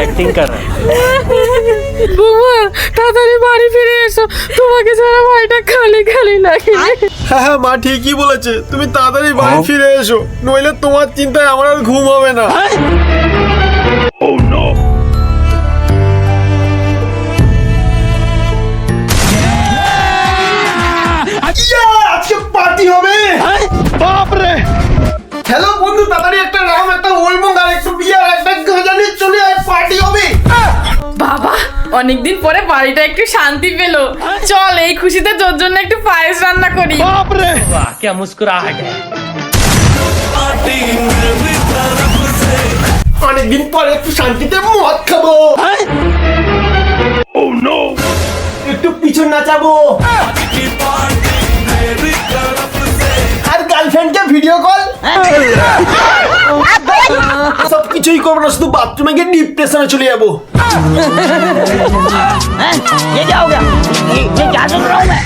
Acting कर रहा है। বৌমা তাড়াতাড়ি বাড়ি ফিরে এসো, তোমাকে ছাড়া বাড়িটা খালি খালি লাগে। হ্যাঁ হ্যাঁ মা ঠিকই বলেছে, তুমি তাড়াতাড়ি বাড়ি ফিরে এসো, নইলে তোমার চিন্তায় আমার আর ঘুম হবে না। আজকে পার্টি হবে। বাপরে। হ্যালো বন্ধু, তাড়াতাড়ি একটা রাম, একটা ওলমং আর একটু বিয়ার, একটা গাঁজা নিয়ে চলে আয়, পার্টি হবে। বাবা অনেকদিন পরে বাড়িটা একটু শান্তি পেলো, চল এই খুশিতে তোর জন্য একটু পায়েস রান্না করি। বাপরে। वाह क्या मुस्कुराहट है। অনেকদিন পরে একটু শান্তিতে মদ খাবো। একটু পিছন নাচাবো আর গার্লফ্রেন্ডকে ভিডিও কল। সব কিছুই করবো না, শুধু বাথরুমে গিয়ে ডিপ্রেশনে চলে যাবো। ये क्या हो गया? ये क्या सुन रहा हूँ मैं?